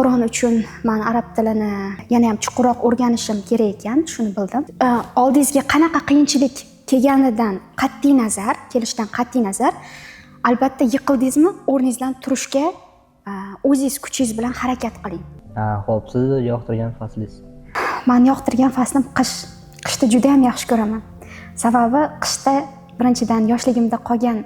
Qur'on uchun men arab tilini yana ham chuqurroq o'rganishim kerak ekan, shuni bildim. Oldingizga qanaqa qiyinchilik kelganidan qat'iy nazar, albatta yiqildingizmi, o'rningizdan turishga o'zingiz kuchingiz bilan harakat qiling. Xo'p, sizni yoqtirgan faslingiz? Men yoqtirgan faslim qish. Qishni juda ham yaxshi ko'raman. Sababi qishda birinchidan yoshligimda qolgan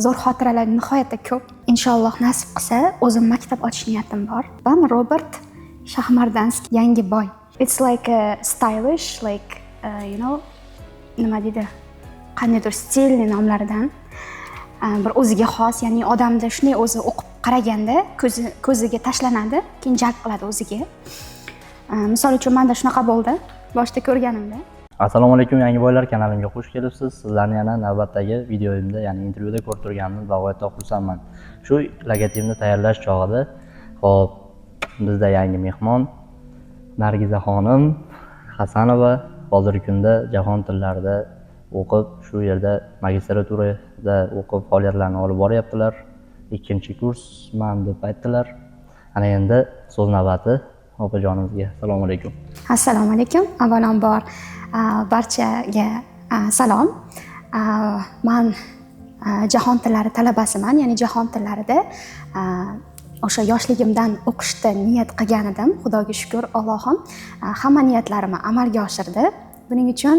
zo'r xotiralar nihoyatda ko'p. Inshaalloh nasib qilsa, o'zim maktab ochish niyatim bor. Va Robert Shaxmardanskiy yangi boy. It's like a stylish, like nima deydi? Qandaydir stilli nomlaridan bir o'ziga xos, ya'ni odamda shunday o'zi o'qib qaraganda ko'ziga tashlanadi, keyin jalb qiladi o'ziga. Misol uchun menda shunaqa bo'ldi boshda ko'rganimda. Assalomu alaykum yangi boylar, kanalimga xush kelibsiz. Sizlarni yana navbatdagi videoyimda, ya'ni intervyuda ko'rib turganimdan bag'oyatda xursandman. Shu logotipni tayyorlash chog'ida, hop, bizda yangi mehmon Nargiza xonim Hasanova hozirgi kunda jahon tillarida o'qib, shu yerda magistraturada o'qib faoliyatlarni olib boryaptilar. 2-kursman deb aytdilar. Ana endi so'z navbati opajonimizga. Assalomu alaykum. Assalomu alaykum. Avvalambor barchaga salom. Men jahon tillari talabasiman, ya'ni jahon tillarida o'sha yoshligimdan o'qishda niyat qilgan edim. Xudoga shukr, Allohim hamma niyatlarimni amalga oshirdi. Buning uchun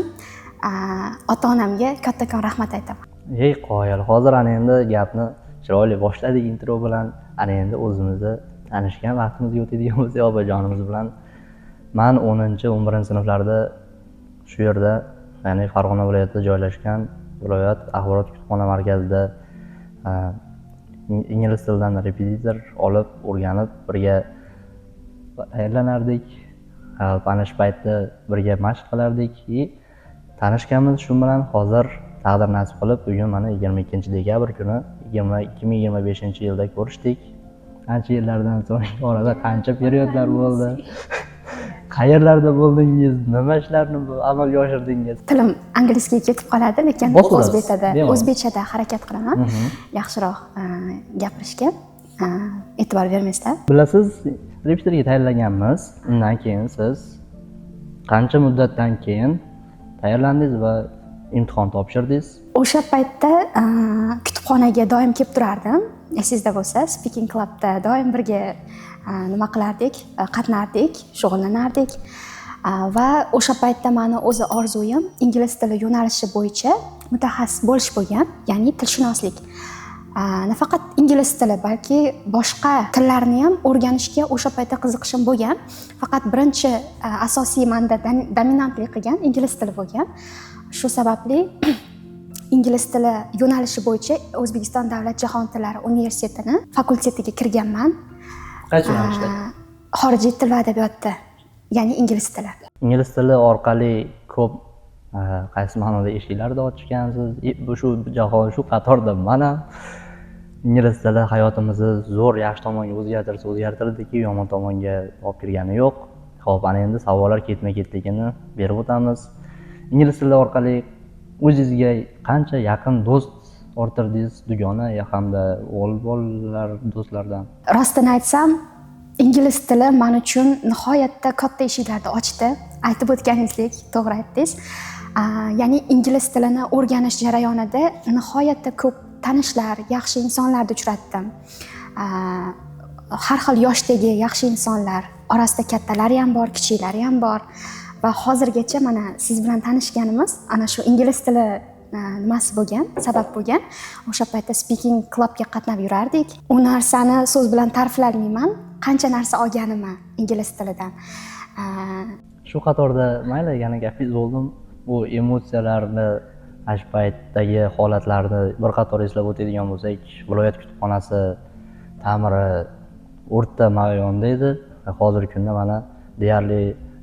ota-onamga kattakon rahmat aytaman. Ey qoyil, hozir ana endi gapni chiroyli boshladik intro bilan. Ana endi o'zimizni tanishgan vaqtimizga o'tadigan bo'lsak, opajonimiz bilan men 10-11 sinflarda shu yerda, ya'ni Farg'ona viloyatida joylashgan viloyat axborot kutubxona markazida ingliz tilidan repetitor olib, o'rganib, birga tayyorlanardik. Ana shu paytda birga mashq qilardik. Tanishganmiz, shu bilan hozir taqdir nasib qilib, bugun mana 22-dekabr kuni 2025-yilda ko'rishdik. Qancha yillardan so'ng orada qancha periodlar bo'ldi? Qayerlarda bo'ldingiz? Nima ishlarni amalga oshirdingiz? Tilim inglizga ketib qoladi, lekin o'zbekchada harakat qilaman. Yaxshiroq gapirishga e'tibor bermaysizlar. Bilasiz, repetitorga tayyorlaganmiz. Undan keyin siz qancha muddatdan keyin tayyorlandingiz va imtihon topshirdingiz? O'sha paytda kutubxonaga doim kelib turardim. Esingizda bo'lsa, speaking clubda doim birga nima qilardik, qatnardik, shug'ullanardik. Va o'sha paytda meni o'zi orzuyim ingliz tili yo'nalishi bo'yicha mutaxassis bo'lish bo'lgan, ya'ni tilshunoslik. Nafaqat ingliz tili, balki boshqa tillarni ham o'rganishga o'sha paytda qiziqishim bo'lgan. Faqat birinchi asosiy menda dominantlik qilgan ingliz tili bo'lgan. Shu sababli ingliz tili yo'nalishi bo'yicha O'zbekiston Davlat jahon tillari universitetini fakultetiga kirganman. Qaysi yo'nalishda? Xorijiy til va adabiyotda, ya'ni ingliz tili. Ingliz tili orqali ko'p qaysi ma'noda eshiklarni ochgansiz? Shu jahon shu qatorda mana ingliz tili hayotimizni zo'r yaxshi tomonga o'zgartirdiki, yomon tomonga olib kirgani yo'q. Xo'p, ana endi savollar ketma-ketligini berib o'tamiz. Ingliz tili orqali o'zingizga qancha yaqin do'st orttirdingiz, dugona hamda o'g'il bolalar do'stlardan? Rostini aytsam, ingliz tili men uchun nihoyatda katta eshiklarni ochdi. Aytib o'tganingizdek, to'g'ri aytdingiz. Ya'ni ingliz tilini o'rganish jarayonida nihoyatda ko'p tanishlar, yaxshi insonlarni uchratdim. Har xil yoshdagi yaxshi insonlar, orasida kattalari ham bor, kichiklari ham bor. Va hozirgacha mana siz bilan tanishganimiz ana shu ingliz tili nimasi bo'lgan, sabab bo'lgan. O'sha paytda speaking clubga qatnab yurardik. U narsani so'z bilan ta'riflamayman, qancha narsa olganimni ingliz tilidan. Shu qatorda mayli, yana gapingiz bo'ldim. Bu emotsiyalarni, shu paytdagi holatlarni bir qator eslab o'tadigan bo'lsak, viloyat kutubxonasi ta'miri o'rta marayonda edi. Hozirgi kunda mana deyarli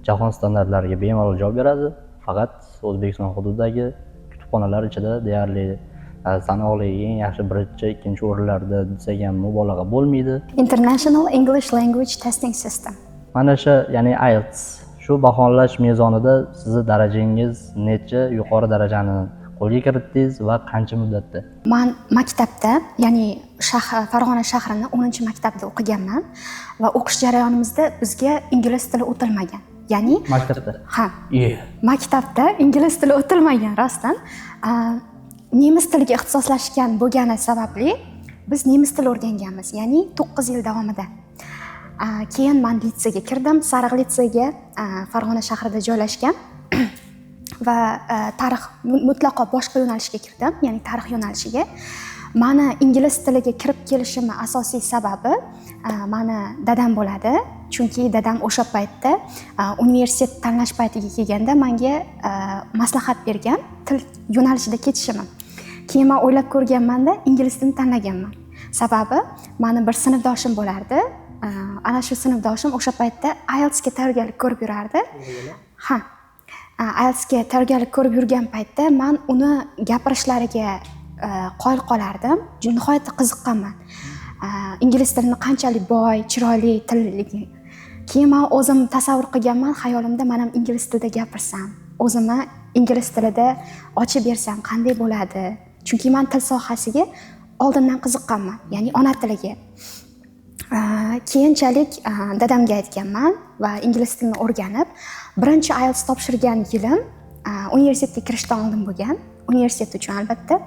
jahon standartlariga bemalol javob beradi. Faqat O'zbekiston hududidagi kutubxonalar ichida deyarli sanoqli eng yaxshi 1-2 o'rinlarda desak ham mubolag'a bo'lmaydi. International English Language Testing System. Mana shu, ya'ni IELTS, shu baholash mezonida sizni darajangiz necha, yuqori darajani qo'lga kiritdingiz va qancha muddatda? Man maktabda, ya'ni Farg'ona shahrini 10-maktabda o'qiganman va o'qish jarayonimizda bizga ingliz tili o'tilmagan. Ya'ni Maktabda? Ha. Maktabda ingliz tili o'tilmagan rostdan. Nemis tiliga ixtisoslashgan bo'lgani sababli biz nemis tili o'rganganmiz, ya'ni 9 yil davomida. Keyin men litseyga kirdim, Sariq litseyga, Farg'ona shahrida joylashgan va tarix mutlaqo boshqa yo'nalishga kirdim, ya'ni tarix yo'nalishiga. Meni ingliz tiliga kirib kelishimning asosiy sababi meni dadam bo'ladi, chunki dadam o'sha paytda universitet tanlash paytiga kelganda menga maslahat bergan til yo'nalishida ketishimni. Keyin men o'ylab ko'rganmanda ingliz tilini tanlaganman. Sababi meni bir sinfdoshim bo'lardi. Ana shu sinfdoshim o'sha paytda IELTS ga tayyorgarlik ko'rib yurardi. Ha. IELTS ga tayyorgarlik ko'rib yurgan paytda men uni gapirishlariga qoyil qolardim. Nihoyatda qiziqqanman. Ingliz tilini qanchalik boy, chiroyli tilligi. Keyin men o'zim tasavvur qilganman, xayolimda men ham ingliz tilida gapirsam, o'zimni ingliz tilida ochib bersam qanday bo'ladi? Chunki men til sohasiga oldindan qiziqqanman, ya'ni ona tiliga. Keyinchalik dadamga aytganman va ingliz tilini o'rganib, birinchi IELTS topshirgan yilim universitetga kirishdan oldin bo'lgan. Universitet uchun albatta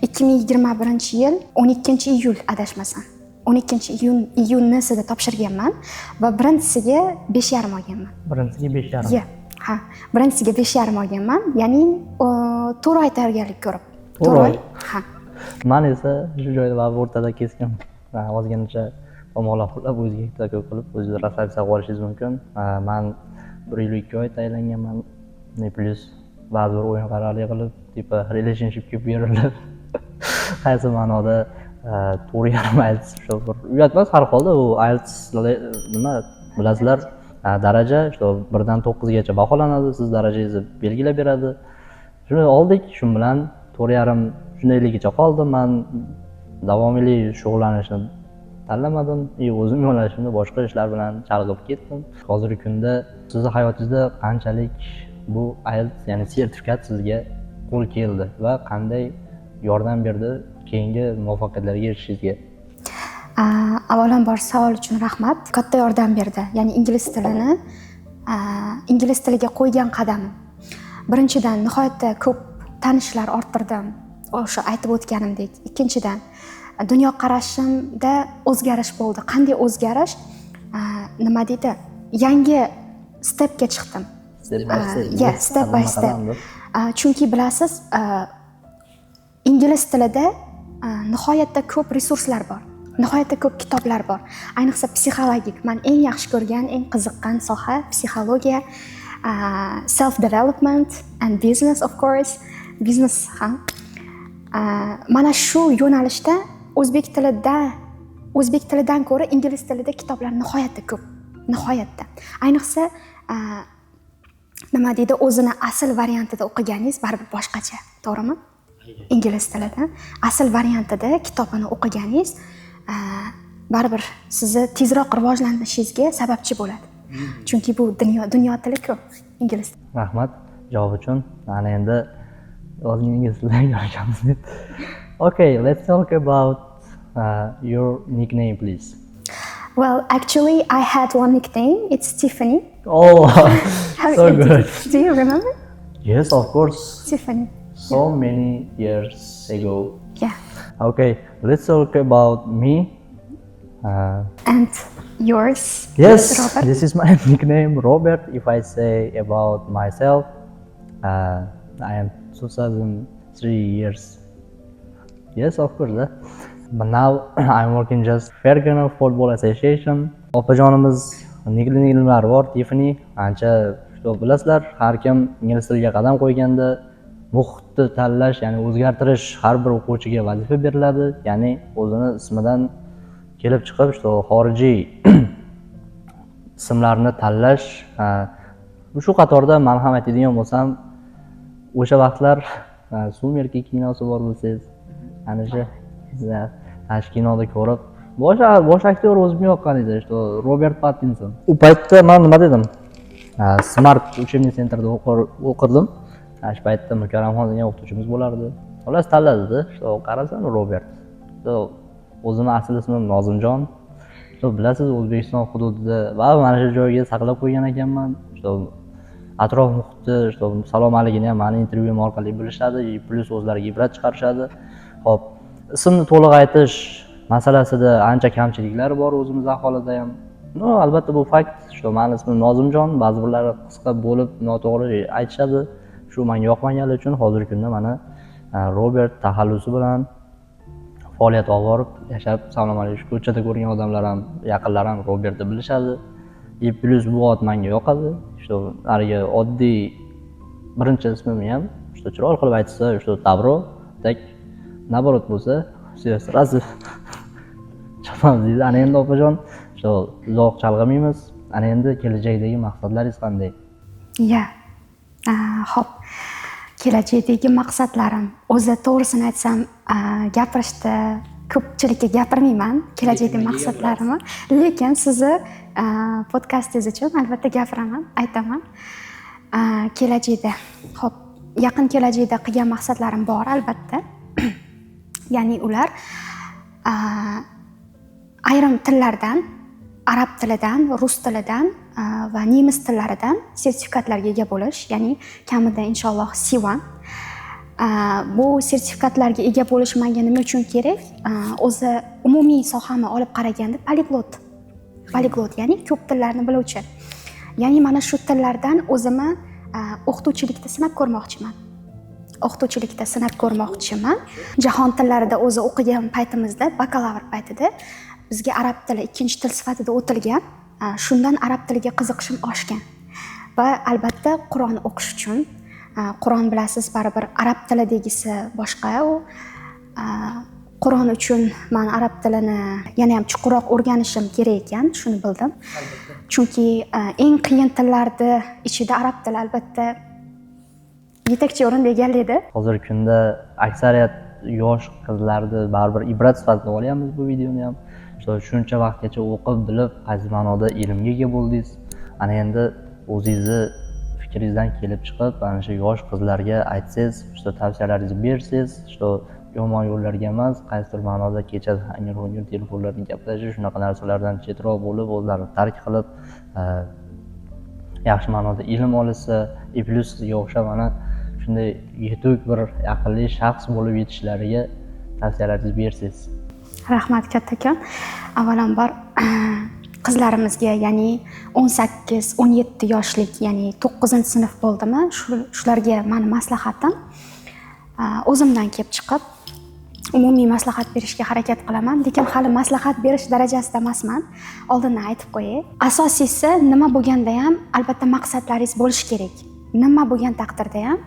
2021-yil 12-iyul adashmasam. 12-iyunnisida topshirganman va birinchisiga 5,5 olganman. Birinchisiga 5,5. Ha, birinchisiga 5,5 olganman, ya'ni 4 oy tayyorgarlik ko'rib. 4 oy. Ha. Men esa shu joyda o'rtada keskin ozginacha tomoqlar qilib, o'ziga taklif qilib, o'zingiz rastatsiya qilib olishingiz mumkin. Men 1 yil 2 oy tayyorlanganman. Plus ba'zi bir o'yin qarorli qilib, tipa relationshipga berilib, qaysi ma'noda 4,5 IELTS shu bir uyat emas, har holda u IELTS nima bilasizlar, daraja 1 dan 9 gacha baholanadi, siz darajangizni belgilab beradi. Shuni oldik, shu bilan 4,5 shundayligicha qoldi. Men davomiylik shug'ullanishni tanlamadim, o'zim yo'nalishimda boshqa ishlar bilan chalg'ib ketdim. Hozirgi kunda sizning hayotingizda qanchalik bu IELTS, ya'ni sertifikat sizga qo'l keldi va qanday yordam berdi keyingi muvaffaqiyatlarga erishishingizga? Avvalambor savol uchun rahmat. Katta yordam berdi. Ya'ni ingliz tiliga qo'ygan qadamim. Birinchidan nihoyatda ko'p tanishlar orttirdim. O'sha aytib o'tganimdek. Ikkinchidan dunyoqarashimda o'zgarish bo'ldi. Qanday o'zgarish? Nima deydi? Yangi stepga chiqdim. Step by step. Chunki bilasiz, ingliz tilida nihoyatda ko'p resurslar bor. Nihoyatda ko'p kitoblar bor. Ayniqsa psixologik. Men eng yaxshi ko'rgan, eng qiziqqan soha psixologiya, self development and business of course. Business ham. Mana shu yo'nalishda o'zbek tilidan ko'ra ingliz tilida kitoblar nihoyatda ko'p. Nihoyatda. Ayniqsa nima deydi, o'zini asl variantida o'qiganingiz baribir boshqacha, to'g'rimi? Ingliz tilida asl variantida kitobini o'qiganingiz baribir sizni tezroq rivojlanishingizga sababchi bo'ladi. Chunki bu dunyo tili-ku, ingliz. Rahmat javob uchun. Mana endi ozgina ingliz tilida gaplashamiz. Okay, let's talk about your nickname, please. Well, actually, I had one nickname. It's Tiffany. Oh, so good. Do you remember? Yes, of course. Tiffany. So many years ago. Yeah. Okay, let's talk about me. And yours? Yes, Robert? this is my nickname, Robert. If I say about myself, I am 2003 years. Yes, of course. But now I'm working just Fergana Football Association. Opajonimiz nickname'lari bor, Tiffany. Ancha bilasizlar, har kim ingliz tiliga qadam qo'yganda muhitni tanlash, ya'ni o'zgartirish har bir o'quvchiga vazifa beriladi. Ya'ni o'zini ismidan kelib chiqib, xorijiy ismlarni tanlash. Shu qatorda men ham aytadigan bo'lsam, o'sha vaqtlar Sumerki kinosi bor bo'lsangiz, ana shu kinoda ko'rib, bosh aktyor o'zim yoqqan edi, Robert Pattinson. U paytda men nima dedim? Smart учебный centrda o'qirdim. Shu paytda Mukarramxon degan o'qituvchimiz bo'lardi. Xullas tanladida, qarasam Robert. O'zimni asl ismim Nozimjon. Bilasiz, O'zbekiston hududida va mana shu joyga saqlab qo'ygan ekanman. Atrof muhitni, salom-aligini ham mani intervyuim orqali bilishadi, plus o'zlariga ibrat chiqarishadi. Xo'p, ismni to'liq aytish masalasida ancha kamchiliklar bor o'zimiz aholida ham. Albatta bu fakt. Mani ismim Nozimjon, ba'zi birlari qisqa bo'lib noto'g'ri aytishadi. Shu menga yoqmagani uchun hozirgi kunda mana Robert taxallusi bilan faoliyat olib borib yashab, salom alaykum. Ko'chada ko'rgan odamlar ham, yaqinlar ham Robertni bilishadi. Plus bu ot menga yoqadi. Hariga oddiy birinchi ismim ham chiroyli qilib aytsa, Tabro, tak naborot bo'lsa, sразу chapamiz deydi. Ana endi opajon, uzoq chalg'imaymiz. Ana endi kelajakdagi maqsadlaringiz qanday? Xo'p. Kelajakdagi maqsadlarim, o'zi to'g'risini aytsam, gapirishda ko'pchilikka gapirmayman kelajakdagi maqsadlarimni, lekin sizni podkastingiz uchun albatta gapiraman, aytaman. Kelajakda, xo'p, yaqin kelajakda qilgan maqsadlarim bor albatta. Ya'ni ular ayrim tillardan, arab tilidan, rus tilidan va nemis tillaridan sertifikatlarga ega bo'lish, ya'ni kamida inshaalloh C1. Bu sertifikatlarga ega bo'lish menga nima uchun kerak? O'zi umumiy sohamni olib qaraganda poliglot, ya'ni ko'p tillarni biluvchi. Ya'ni mana shu tillardan o'zimni o'qituvchilikda sinab ko'rmoqchiman. Jahon tillarida o'zi o'qigan paytimizda, bakalavr paytida bizga arab tili ikkinchi til sifatida o'tilgan. Shundan arab tiliga qiziqishim oshgan. Va albatta Qur'on o'qish uchun, Qur'on bilasiz, baribir arab tilidagisi boshqa u. Qur'on uchun men arab tilini yana ham chuqurroq o'rganishim kerak ekan, shuni bildim. Chunki eng qiyin tillarni ichida arab tili albatta yetakchi o'rinda egallaydi. Hozirgi kunda aksariyat yosh qizlarni baribir ibrat sifatida olyapmiz bu videoni ham. Shuncha vaqtgacha o'qib, bilib, qaysi ma'noda ilmga ega bo'ldingiz. Ana endi o'zingizni fikringizdan kelib chiqib, ana shu yosh qizlarga aytsangiz, tavsiyalaringizni bersangiz, yomon yo'llarga emas, qaysidir ma'noda kecha angir telefonlarni gaplashish, shunaqa narsalardan chetroq bo'lib, o'zlarini tark qilib, yaxshi ma'noda ilm olsa, plus sizga o'xshab mana shunday yetuk bir aqlli shaxs bo'lib yetishlariga tavsiyalaringizni bersangiz. Rahmat kattakon. Avvalambor qizlarimizga, ya'ni 18-17 yoshlik, ya'ni 9-sinf bo'ldimi, shularga meni maslahatim, o'zimdan kelib chiqib umumiy maslahat berishga harakat qilaman, lekin hali maslahat berish darajasida emasman. Oldindan aytib qo'yay. Asosiysi nima bo'lganda ham albatta maqsadlaringiz bo'lishi kerak. Nima bo'lgan taqdirda ham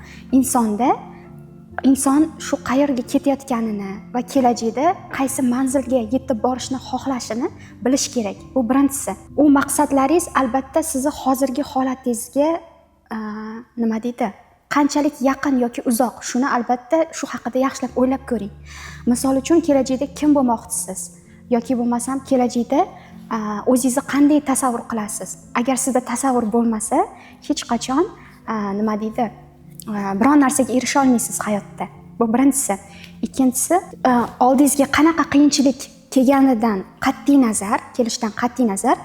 inson shu qayerga ketayotganini va kelajakda qaysi manzilga yetib borishni xohlashini bilish kerak. Bu birinchisi. U maqsadlaringiz albatta sizni hozirgi holatingizga qanchalik yaqin yoki uzoq, shuni albatta shu haqida yaxshilab o'ylab ko'ring. Misol uchun, kelajakda kim bo'lmoqchisiz yoki bo'lmasam kelajakda o'zingizni qanday tasavvur qilasiz? Agar sizda tasavvur bo'lmasa, hech qachon biron narsaga erisha olmaysiz hayotda. Bu birinchisi. Ikkinchisi, oldingizga qanaqa qiyinchilik kelganidan kelishdan qat'iy nazar,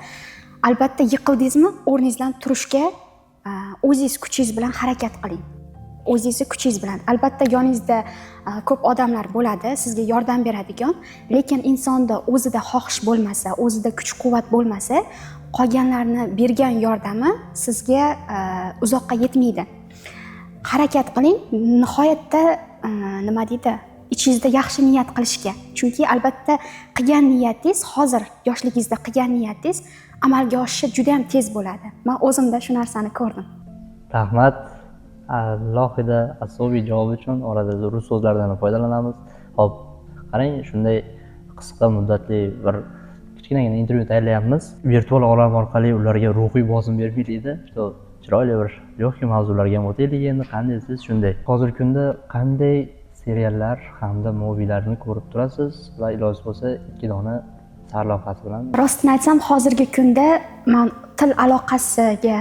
albatta yiqildingizmi, o'rningizdan turishga o'zingiz kuchingiz bilan harakat qiling. O'zingizni kuchingiz bilan. Albatta yoningizda ko'p odamlar bo'ladi, sizga yordam beradigan, lekin insonda o'zida xohish bo'lmasa, o'zida kuch-quvvat bo'lmasa, qolganlarni bergan yordami sizga uzoqqa yetmaydi. Harakat qiling, nihoyatda ichingizda yaxshi niyat qilishga. Chunki albatta qilgan niyatingiz, hozir yoshligingizda qilgan niyatingiz amalga oshishi juda ham tez bo'ladi. Men o'zimda shu narsani ko'rdim. Rahmat. Alohida asobiy javob uchun orada rus so'zlaridan foydalanamiz. Xo'p, qarang, shunday qisqa muddatli bir kichkinagina intervyu tayyorlayapmiz. Virtual olam orqali ularga ruhiy bosim bermaylikda. Chiroyli bir yo'qki mavzularga ham o'taylik endi. Qanday siz shunday? Hozirgi kunda qanday seriallar hamda movielarni ko'rib turasiz va iloji bo'lsa 2 dona sarlavhasi bilan? Rostini aytsam, hozirgi kunda men til aloqasiga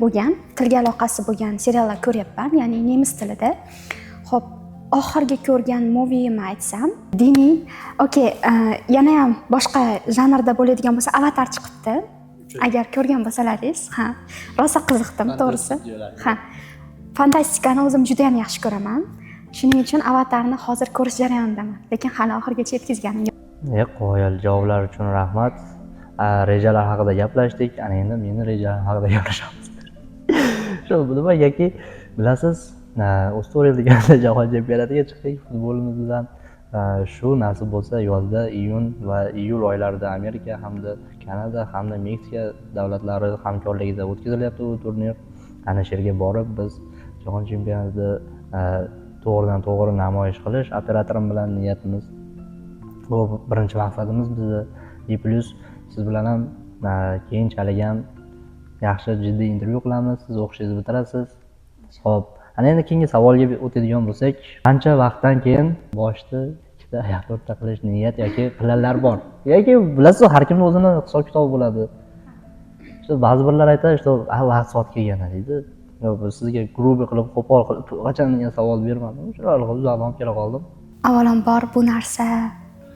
bo'lgan, tilga aloqasi bo'lgan seriallar ko'ryapman, ya'ni nemis tilida. Xo'p, oxirgi ko'rgan moviyimni aytsam, diniy. Okey, yana ham boshqa janrda bo'ladigan bo'lsa, Avatar chiqibdi. Agar ko'rgan bo'lsalaringiz, ha, rosa qiziqdim, to'g'risi. Ha. Fantastikani o'zim juda ham yaxshi ko'raman. Shuning uchun Avatarni hozir ko'rish jarayonidaman, lekin hali oxirigacha yetkazganim yo'q. Qo'yil, javoblar uchun rahmat. Rejalar haqida gaplashdik. Ana endi meni rejalarim haqida gaplashamiz. Shu nimagaki, bilasiz, O'sto'rel deganda jahon chempionatiga chiqdik futbolimiz bilan. Shu nasib bo'lsa yozda iyun va iyul oylarida Amerika hamda Kanada hamda Meksika davlatlari hamkorligida o'tkazilyapti bu turnir. Ana shu yerga borib biz jahon chempionatida to'g'ridan to'g'ri namoyish qilish operatorim bilan niyatimiz. Bu birinchi maqsadimiz bizni. Plus siz bilan ham keyinchalik ham yaxshi jiddiy intervyu qilamiz, siz o'qishingizni bitirasiz. Xo'p, ana endi keyingi savolga o'tadigan bo'lsak, qancha vaqtdan keyin boshda ikkita oyoq to'rtta qilish niyat yoki planlar bor? Yoki bilasiz, har kimning o'zini hisob kitobi bo'ladi. Shu ba'zi birlar aytadi, "Shu vaqt soat kelgan" deydi. Yo'q, sizga grubi qilib, qo'pol qilib qachon degan savol bermadim. Shunday uzoqdan kela qoldim. Avvalambor bu narsa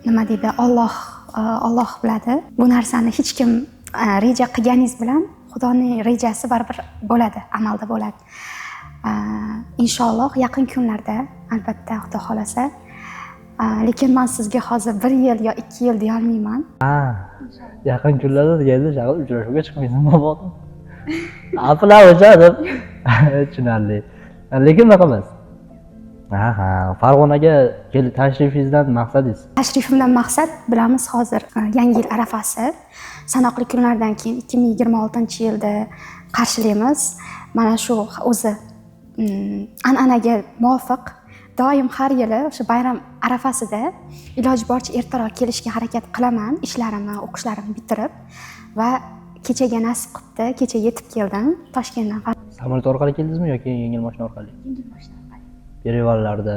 nima deydi, Alloh biladi. Bu narsani hech kim reja qilganingiz bilan Xudoning rejasi baribir bo'ladi, amalda bo'ladi. Inshaalloh yaqin kunlarda, albatta Xudo xolasa. Lekin men sizga hozir 1 yil yo 2 yil deya olmayman. Yaqin kunlarda deganda shag'al uchrashuvga chiqmaysan, mabodo. Aplar o'chadi. Tushunarli. Lekin nima qilamiz? Farg'onaga kelib tashrifingizdan maqsadingiz? Tashrifimdan maqsad, bilamiz, hozir Yangi yil arafasi. Sanoqli kunlardan keyin 2026-yilda qarshilaymiz. Mana shu o'zi an'anaga muvofiq doim har yili o'sha bayram arafasida iloji boricha ertaroq kelishga harakat qilaman, ishlarimni, o'qishlarimni bitirib va kechaga nasib qildi, kecha yetib keldim Toshkentdan. Samolyot orqali keldingizmi yoki yengil mashina orqali? Yengil mashina orqali. Perivallarda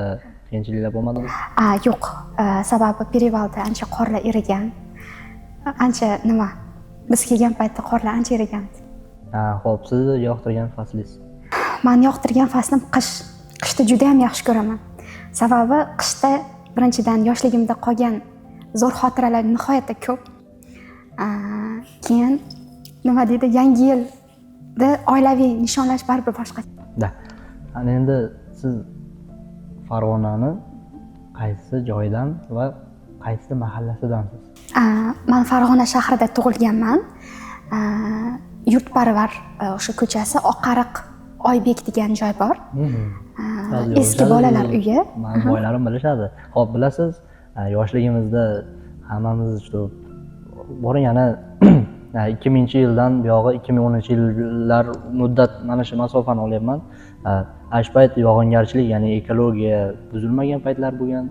qiyinchiliklar bo'lmadimi? Yo'q, sababi Perivalda ancha qorlar erigan. Ancha nima? Biz kelgan paytda qorlar ancha erigandi. Xo'p, sizni yoqtirgan faslingiz? Men yoqtirgan faslim qish. Qishni juda ham yaxshi ko'raman. Sababi qishda birinchidan yoshligimda qolgan zo'r xotiralar nihoyatda ko'p. Keyin nima deydi, Yangi yilda oilaviy nishonlash baribir boshqa. Ana endi siz Farg'onani qaysi joydan va qaysi mahallasidansiz? Men Farg'ona shahrida tug'ilganman. Yurtparvar o'sha ko'chasi Oqariq Oybek degan joy bor. Eski bolalar uyi. Boylarim bilishadi. Xo'p, bilasiz, yoshligimizda hammamiz boring yana 2000-yildan buyog'i 2010-yillar muddat mana shu masofani olyapman. Ash payt yog'ingarchilik, ya'ni ekologiya buzilmagan paytlar bo'lgan.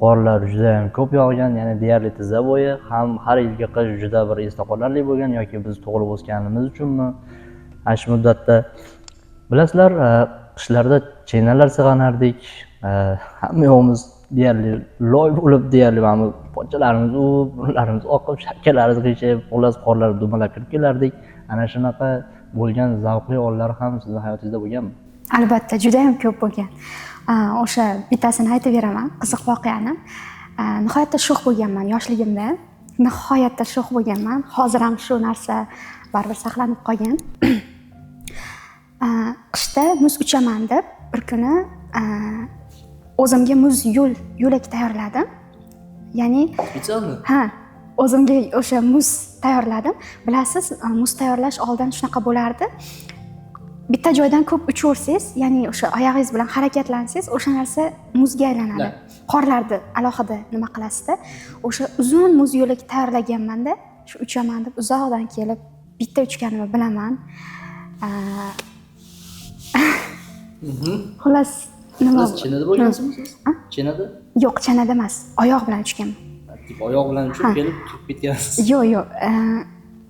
Qorlar juda ham ko'p yog'gan, ya'ni deyarli tizza bo'yi, ham har yilgi qish juda bir esda qolarli bo'lgan yoki biz tug'ilib o'sganimiz uchunmi? Ash muddatda bilasizlar, qishlarda chenalar sig'anardik. Hamma yo'g'imiz deyarli loy bo'lib, deyarli mana pochalarimiz uvib, burunlarimiz oqib, shakkalarimiz qiyshayib, xullas qorlar dumalab kirib kelardik. Ana shunaqa bo'lgan zavqli onlar ham sizning hayotingizda bo'lganmi? Albatta, juda ham ko'p bo'lgan. O'sha bittasini aytib beraman, qiziq voqeani. Nihoyatda sho'x bo'lganman yoshligimda. Nihoyatda sho'x bo'lganman. Hozir ham shu narsa baribir saqlanib qolgan. Qishda muz uchaman deb bir kuni o'zimga muz yo'lak tayyorladim. Ya'ni o'zimga o'sha muz tayyorladim. Bilasiz, muz tayyorlash oldin shunaqa bo'lardi. Bitta joydan ko'p uchaversangiz, ya'ni o'sha oyog'ingiz bilan harakatlansangiz, o'sha narsa muzga aylanadi. Qorlarni alohida nima qilasizda, o'sha uzun muz yo'lak tayyorlaganman-da, shu uchaman deb uzoqdan kelib bitta uchganimni bilaman. Xullas, nima? Siz chinada bo'lgansizmi siz? Chinada? Yo'q, chanada emas, oyoq bilan uchganman. Oyoq bilan uchib kelib turib ketgansiz. Yo'q.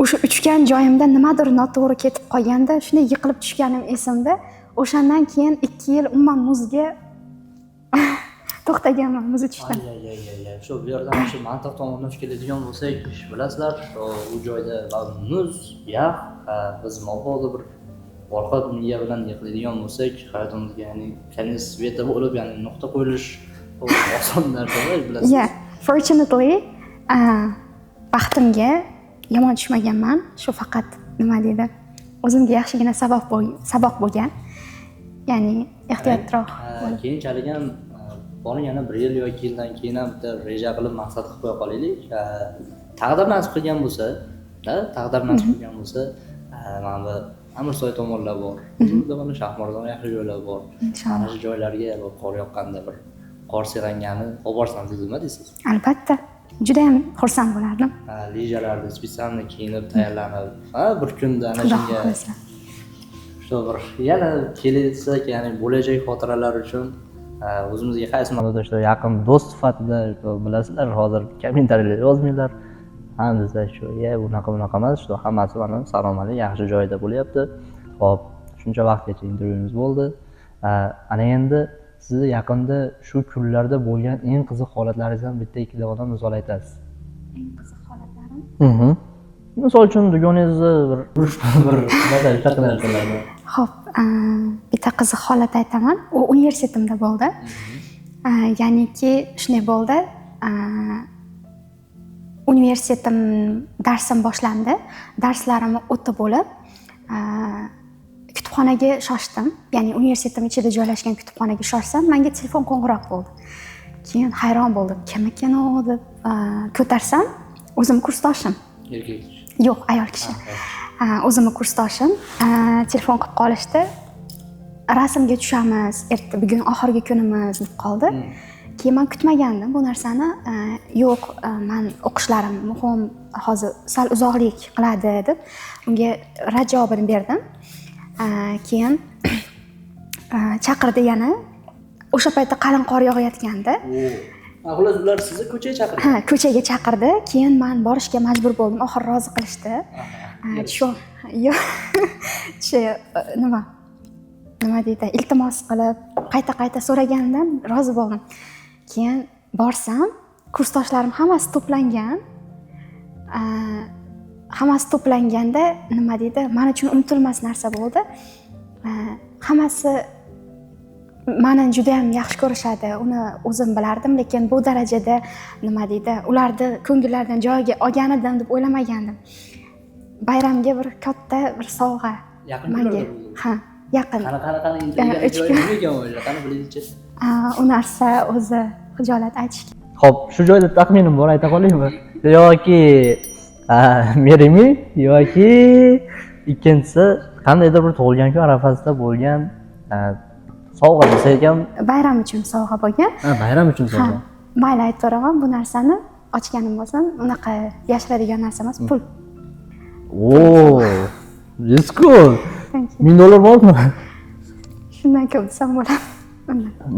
O'sha uchgan joyimda nimadir noto'g'ri ketib qolganda, shunday yiqilib tushganim esimda. O'shandan keyin 2 yil umuman muzga to'xtaganman, muz uchishdan. Shu bu yerdan shu mantiq tomondan keladigan bo'lsak, bilasizlar, u joyda muz, yaq, biz mabodo bir orqa miya bilan yiqiladigan bo'lsak, hayotimizga ya'ni konец sveta bo'lib, ya'ni nuqta qo'yilish oson narsa emas, bilasiz. Yeah, fortunately, baxtimga yomon tushmaganman. Shu faqat nima deydi, o'zimga yaxshigina saboq bo'lgan. Ya'ni ehtiyotroq. Keyinchalik ham boring yana 1 yil yoki yildan keyin ham bitta reja qilib maqsad qilib qo'ya qolaylik. Taqdir nasib qilgan bo'lsa, mana bu Amirsoy tomonlar bor. Bizda mana Shahmordon yaxshi joylar bor. Mana shu joylarga qor yoqqanda bir qor serangani olib borsam nima deysiz? Albatta. Juda ham xursand bo'lardim. Lijalarda spesialni kiyinib, tayyorlanib, bir kunda ana shunga shu bir yana kelsa, ya'ni bo'lajak xotiralar uchun o'zimizga qaysi ma'noda shu yaqin do'st sifatida bilasizlar, hozir kommentariylar yozmanglar. Bizda shu unaqa emas, shu hammasi mana salomalik yaxshi joyda bo'lyapti. Xo'p, shuncha vaqtgacha intervyumiz bo'ldi. Ana endi sizni yaqinda shu kunlarda bo'lgan eng qiziq holatlaringizdan bitta ikkitadan misol aytasiz. Eng qiziq holatlarim? Misol uchun dugonangizni bir narsalarni. Xo'p, bitta qiziq holat aytaman. U universitetimda bo'ldi. Ya'niki shunday bo'ldi. Universitetim darsim boshlandi. Darslarim o'tib bo'lib, kutubxonaga shoshdim. Ya'ni universitetim ichida joylashgan kutubxonaga shoshsam, menga telefon qo'ng'iroq bo'ldi. Keyin hayron bo'ldim. Kim ekan u deb ko'tarsam, o'zim kursdoshim. Erkak? Yo'q, ayol kishi. O'zimni kursdoshim telefon qilib qolishdi. Rasmga tushamiz, bugun oxirgi kunimiz deb qoldi. Keyin men kutmagandim bu narsani. Yo'q, men o'qishlarim muhim, hozir sal uzoqlik qiladi deb unga rad javobini berdim. Keyin chaqirdi yana. O'sha paytda qalin qor yog'ayotgandi. Xullas ular sizni ko'chaga chaqirdi. Ko'chaga chaqirdi. Keyin men borishga majbur bo'ldim. Oxir rozi qilishdi. Nima deydi, iltimos qilib, qayta so'ragandan rozi bo'ldim. Keyin borsam, kursdoshlarim hammasi to'planganda nima deydi, men uchun unutilmas narsa bo'ldi. Hammasi meni juda ham yaxshi ko'rishadi. Uni o'zim bilardim, lekin bu darajada nima deydi, ularni ko'ngillaridan joyiga olgan edim deb o'ylamagandim. Bayramga bir katta bir sovg'a. Yaqin. Ha, yaqin. Qanaqa qani bilingchi. U narsa o'zi hijolat aytishga. Xo'p, shu joyda taxminim bor, ayta qolaymi? Yoki merimi yoki ikkinchisi qandaydir bir tug'ilgan kun arafasida bo'lgan sovg'a desak ham, bayram uchun sovg'a bo'lgan. Bayram uchun sovg'a. Mayli, aytaveraman, bu narsani ochganim bo'lsin, unaqa yashiradigan narsa emas, pul. That's cool. $1000 bormi? Shundan ko'p desam bo'ladi.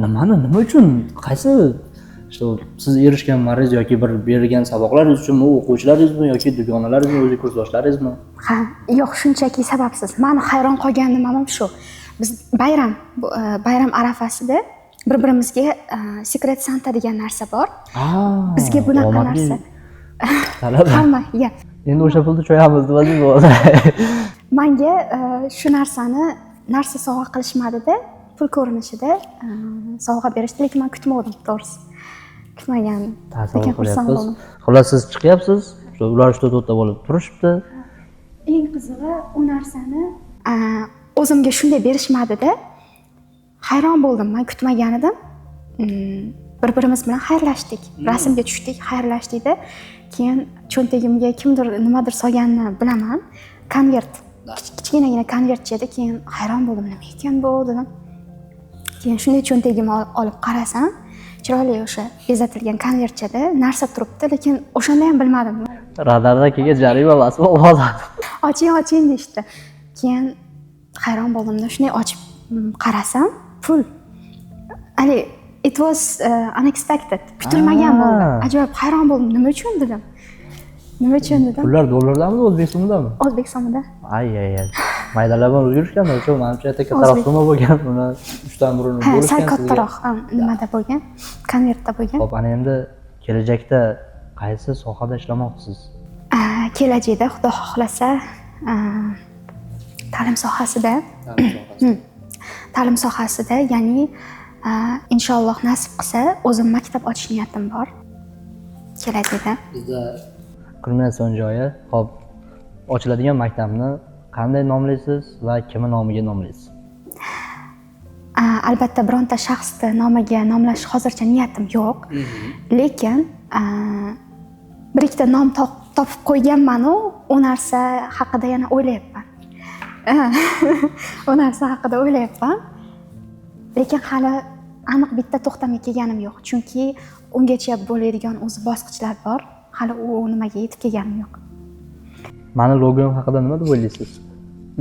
Nima uchun? Qaysi siz erishgan marriz yoki bir bergan saboqlaringiz uchunmi, o'quvchilaringizmi yoki dugonalaringizmi, o'zi kursdoshlaringizmi? Ha, yo'q, shunchaki sababsiz. Meni hayron qolganim ham shu. Biz bayram arafasida bir-birimizga Secret Santa degan narsa bor. Bizga bunaqa narsa. Hamma, Endi o'sha pulni cho'yamiz deb bo'ldi. Menga shu narsa sovg'a qilishmadi-da, pul ko'rinishida sovg'a berishdi, lekin men kutmadim, to'g'risi. Kutmagandim. Lekin xursand bo'ldim. Xullas siz chiqyapsiz, ular 3-4ta bo'lib turishibdi. Eng qizig'i, u narsani o'zimga shunday berishmadi-da. Hayron bo'ldim, men kutmagan edim. Bir-birimiz bilan xayrlashdik, rasmga tushdik, xayrlashdikda. Keyin cho'ntagimga kimdir nimadir solganini bilaman. Konvert. Kichkinagina konvertchi edi. Keyin hayron bo'ldim, nima ekan bu dedim. Keyin shunday cho'ntagimni olib qarasam, chiroyli o'sha bezatilgan konvertchada narsa turibdi, lekin o'shanda ham bilmadim. Radarda kelgan jarima emasmi hozir? Oching deyishdi. Keyin hayron bo'ldim-da, shunday ochib qarasam, pul. It was unexpected. Kutilmagan bo'ldi. Ajoyib hayron bo'ldim. Nima uchun dedim. Pullar dollardami, o'zbek so'midami? O'zbek so'mida. Ay. Maydalardan o'zgarishgan, o'sha menimcha kattaroq summa bo'lgan, uni 3 dan birini bo'lishgan. Sal kattaroq nimada bo'lgan? Konvertda bo'lgan. Xo'p, ana endi kelajakda qaysi sohada ishlamoqchisiz? Kelajakda Xudo xohlasa ta'lim sohasida ta'lim sohasida, ya'ni inshaalloh nasib qilsa o'zim maktab ochish niyatim bor kelajakda. Bizda kulminasion joyi, hop, ochiladigan maktabni qanday nomlaysiz va kimni nomiga nomlaysiz? Albatta bironta shaxsni nomiga nomlash hozircha niyatim yo'q, lekin bir ikkita nom topib qo'yganman-u, u narsa haqida yana o'ylayapman. U narsa haqida o'ylayapman. Lekin hali aniq bitta to'xtamga kelganim yo'q, chunki ungacha bo'ladigan o'zi bosqichlar bor. Hali u nimaga yetib kelganim yo'q. Mani logom haqida nima deb o'ylaysiz?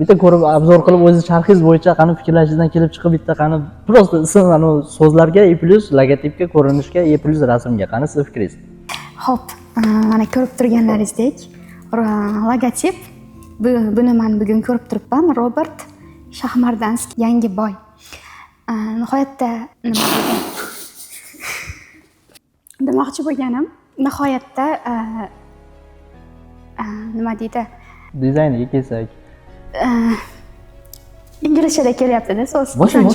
Bitta ko'rib, obzor qilib, o'zingiz sharhingiz bo'yicha qani fikrlashingizdan kelib chiqib bitta qani просто ism mana so'zlarga E+, logotipga, ko'rinishga, E+, rasmga qani siz fikringiz? Xo'p, mana ko'rib turganlaringizdek, logotip buni men bugun ko'rib turibman. Robert Shahmardanskiy Yangiboy. Nihoyatda nima demoqchi bo'lganim, nihoyatda nima deydi? Dizayniga kelsak. Inglizchada kelyapti-da so'z. Boshlang.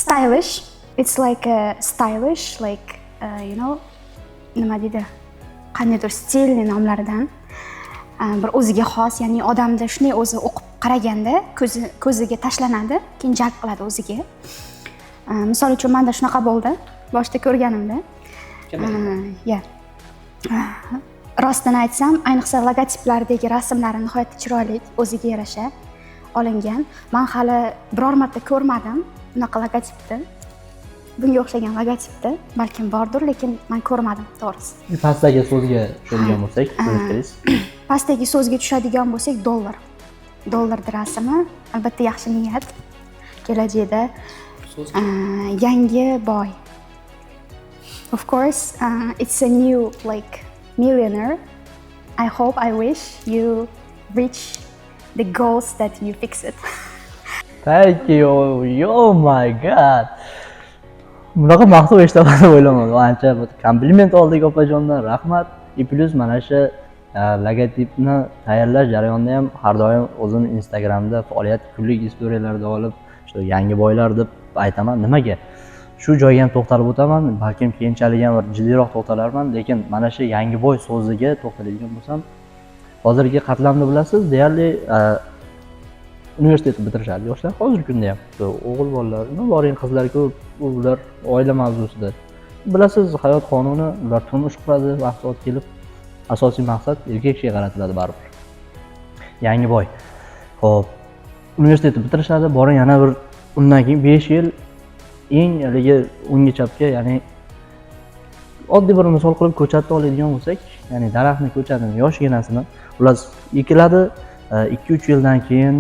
Stylish. It's like stylish, like you know, nima deydi? Qandaydir stilli nomlaridan bir o'ziga xos, ya'ni odamda shunday o'zi o'qib qaraganda ko'ziga tashlanadi, keyin jalb qiladi o'ziga. Misol uchun menda shunaqa bo'ldi boshida ko'rganimda. Rostini aytsam, ayniqsa logotiplardagi rasmlari nihoyatda chiroyli, o'ziga yarasha olingan. Men hali biror marta ko'rmadim bunaqa logotipni. Bunga o'xshagan logotipni, balkim bordir, lekin men ko'rmadim, to'g'risi. Pastdagi so'zga tushadigan bo'lsak, fikringiz? Pastdagi so'zga tushadigan bo'lsak, dollar. Dollarning rasmi, albatta yaxshi niyat. Kelajakda yangi boy. Of course, it's a new like millionaire. I hope, I wish you reach the goals that you fixed. Thank you. Oh my god. Bunaqa maqtov eshitaman deb o'ylamadim. Ancha kompliment oldik opajondan. Rahmat. Plus mana shu logotipni tayyorlash jarayonida ham har doim o'zim Instagramda faoliyat kunlik istoriyalarda olib, shu yangi boylar deb aytaman. Nimaga? Shu joyga ham to'xtalib o'taman, balkim keyinchalik ham bir jiddiyroq to'xtalarman, lekin mana shu yangi boy so'ziga to'xtaladigan bo'lsam, hozirgi qatlamni bilasiz, deyarli universitetni bitirishadi yoshlar hozirgi kunda ham. O'g'il bolalar, boring qizlar ko'p, ular oila mavzusida. Bilasiz, hayot qonuni, ular turmush quradi, vaqt kelib, asosiy maqsad erkak kishiga qaratiladi baribir. Yangi boy. Xo'p, universitetni bitirishadi, boring yana bir undan keyin 5 yil eng haligi o'ngga chapga, ya'ni oddiy bir misol qilib ko'chatni oladigan bo'lsak, ya'ni daraxtni ko'chatini yoshginasini ular ekiladi, 2-3 yildan keyin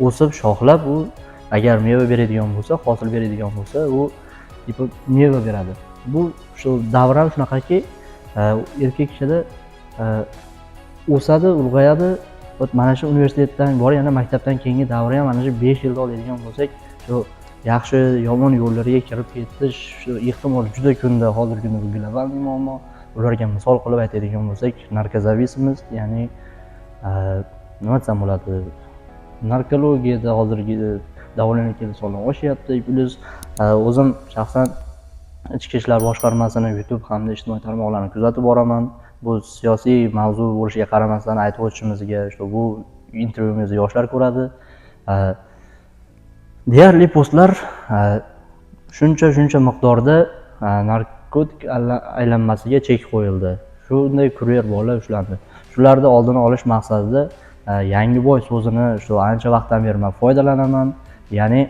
o'sib, shoxlab, u agar meva beradigan bo'lsa, hosil beradigan bo'lsa, u meva beradi. Bu shu davram shunaqaki, erkak kishida o'sadi, ulg'ayadi. Mana shu universitetdan bor, yana maktabdan keyingi davra ham mana shu 5 yilda oladigan bo'lsak, shu yaxshi yomon yo'llariga kirib ketish shu ehtimol juda kunda hozirgi kunda global muammo. Ularga misol qilib aytadigan bo'lsak, narkozavisimiz, ya'ni nima desam bo'ladi? Narkologiyada hozirgi davolanayotgan sonlar oshyapti. Plus o'zim shaxsan Ichki ishlar boshqarmasini YouTube hamda ijtimoiy tarmoqlarni kuzatib boraman. Bu siyosiy mavzu bo'lishiga qaramasdan aytib o'tishimizga, bu intervyumizni yoshlar ko'radi. Deyarli postlar shuncha miqdorda narkotik aylanmasiga chek qo'yildi. Shunday kuryer bolalar ushlandi. Shularni oldini olish maqsadida yangi boy so'zini shu ancha vaqtdan beri men foydalanaman. Ya'ni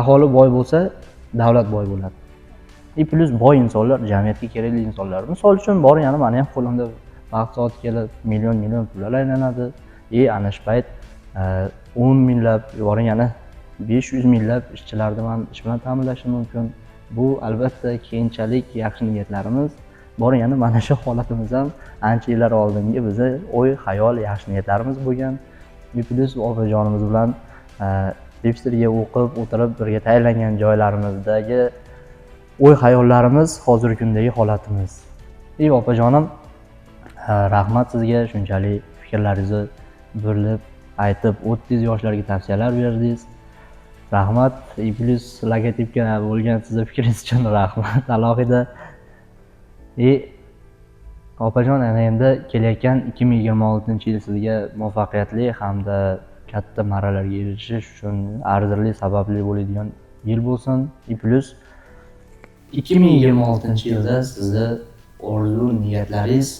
aholi boy bo'lsa, davlat boy bo'ladi. Plus boy insonlar jamiyatga kerakli insonlar. Misol uchun bor, yana meni ham qo'limda vaqt soat kelib million pullar aylanadi. Ana shu payt 10 minglab, yo'g'on yana 500 minglab ishchilarni men ish bilan ta'minlashim mumkin. Bu albatta keyinchalik yaxshi niyatlarimiz. Bor, yana mana shu holatimiz ham ancha yillar oldingi bizni o'y, xayol, yaxshi niyatlarimiz bo'lgan. Plus opajonimiz bilan Dipsterga o'qib o'tirib birga tayyorlangan joylarimizdagi o'y xayollarimiz hozirgi kundagi holatimiz. Opajonim, rahmat sizga shunchalik fikrlaringizni bo'rilib aytib o'tdingiz, yoshlarga tavsiyalar berdingiz. Rahmat. Plus logotipga bo'lgan sizni fikringiz uchun rahmat alohida. Opajon, ana endi kelayotgan 2026-yil sizga muvaffaqiyatli hamda katta marralarga erishish uchun arzirli, sababli bo'ladigan yil bo'lsin. Plus 2026-yilda sizni orzu, niyatlaringiz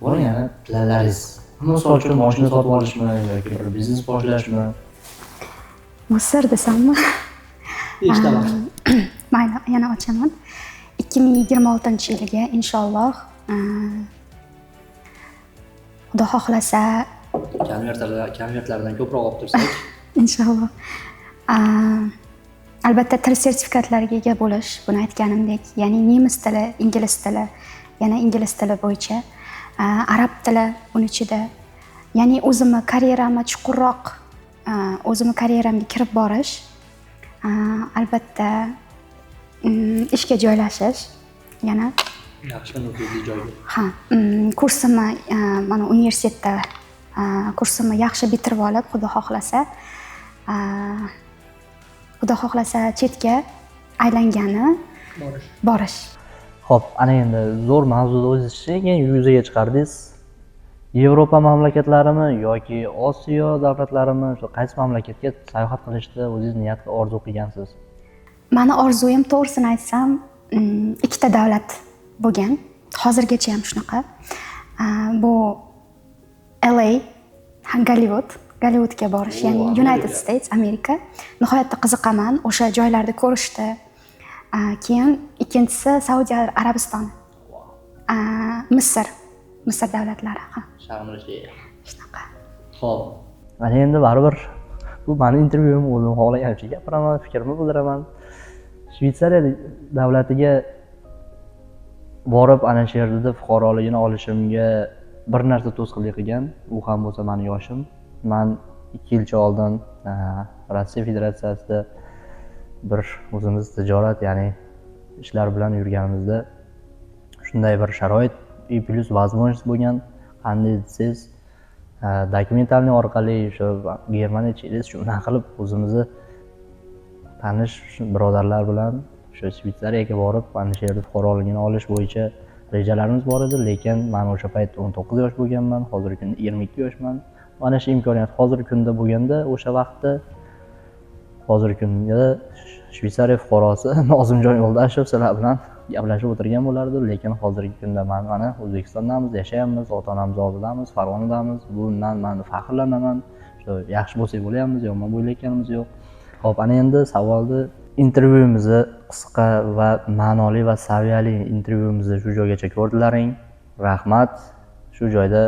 va yana planlaringiz. Misol uchun mashina sotib olishmi yoki bir biznes boshlashmi? Bu sir desammi? Eshitaman. Mayli, yana ochaman. 2026-yilga inshaalloh Xudo xohlasa Konvertlardan ko'proq olib tursak, inshaalloh. Albatta til sertifikatlariga ega bo'lish, buni aytganimdek, ya'ni nemis tili, ingliz tili, yana ingliz tili bo'yicha, arab tili uning ichida. Ya'ni o'zimni karyeramni chuqurroq, o'zimni karyeramga kirib borish, albatta ishga joylashish, yana yaxshi nufuzli joyga. Ha, kursimni mana universitetda kursimni yaxshi bitirib olib, Xudo xohlasa chetga aylangani borish. Xo'p, ana endi zo'r mavzuda o'zingiz keyin yuzaga chiqardingiz. Yevropa mamlakatlarimi yoki Osiyo davlatlarimi, shu qaysi mamlakatga sayohat qilishni o'zingiz niyat qilib orzu qilgansiz? Mani orzuyim, to'g'risini aytsam, ikkita davlat bo'lgan. Hozirgacha ham shunaqa. Bu LA, Gollivudga borish, ya'ni United States, Amerika. Nihoyatda qiziqaman o'sha joylarda ko'rishdi. Keyin ikkinchisi Saudiya Arabistoni. Misr davlatlari, ha. Shunaqa. Xo'p. Mana endi baribir bu meni intervyuim, o'zim xohlagancha gapiraman, fikrimni bildiraman. Shveysariya davlatiga borib ana shu yerda fuqaroligini olishimga bir narsa to'sqinlik qilgan. U ham bo'lsa meni yoshim. Men 2 yilcha oldin Rossiya Federatsiyasida bir o'zimiz tijorat, ya'ni ishlar bilan yurganimizda shunday bir sharoit plus возможность bo'lgan. Qanday desangiz, dokumentalniy orqali shu Germaniya chelisi shunday qilib o'zimizni tanish birodarlar bilan shu Shveysariyaga borib, ana shu yerda fuqaroligini olish bo'yicha rejalarimiz bor edi, lekin men o'sha paytda 19 yosh bo'lganman, hozirgi kunda 22 yoshman. Mana shu imkoniyat hozirgi kunda bo'lganda, o'sha vaqtda hozirgi kunda Shveysariya fuqarosi Nozimjon Yo'ldashev sizlar bilan gaplashib o'tirgan bo'lardi, lekin hozirgi kunda men mana O'zbekistondamiz, yashayapmiz, ota-onamiz oldidamiz, Farg'onadamiz. Bundan men faxrlanaman. Shu yaxshi bo'lsak bo'layapmiz, yomon bo'layotganimiz yo'q. Xo'p, ana endi savolni intervyuimizni qisqa va ma'noli va saviyali intervyuimizni shu joygacha ko'rdilaring. Rahmat. Shu joyda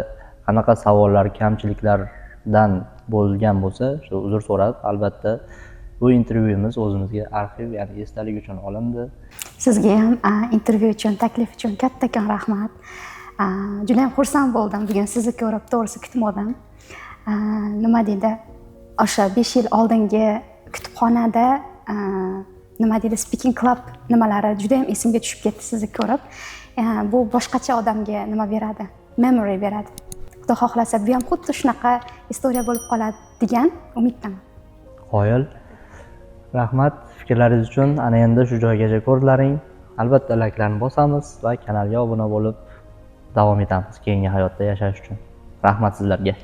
qanaqa savollar, kamchiliklardan bo'lgan bo'lsa, shu uzr so'rab, albatta bu intervyuimiz o'zimizga arxiv, ya'ni esdalik uchun olindi. Sizga ham intervyu uchun, taklif uchun kattakon rahmat. Juda ham xursand bo'ldim. Bugun sizni ko'rib, to'g'risi kutmadim. Nima deydi? O'sha 5 yil oldingi kutubxonada nima deydi, speaking club nimalari juda ham esimga tushib ketdi sizni ko'rib. Bu boshqacha odamga nima beradi? Memory beradi. Xudo xohlasa bu ham xuddi shunaqa istoriya bo'lib qoladi degan umiddaman. Qoyil. Rahmat fikrlaringiz uchun. Ana endi shu joygacha ko'rdilaring. Albatta layklarni bosamiz va kanalga obuna bo'lib davom etamiz keyingi hayotda yashash uchun. Rahmat sizlarga.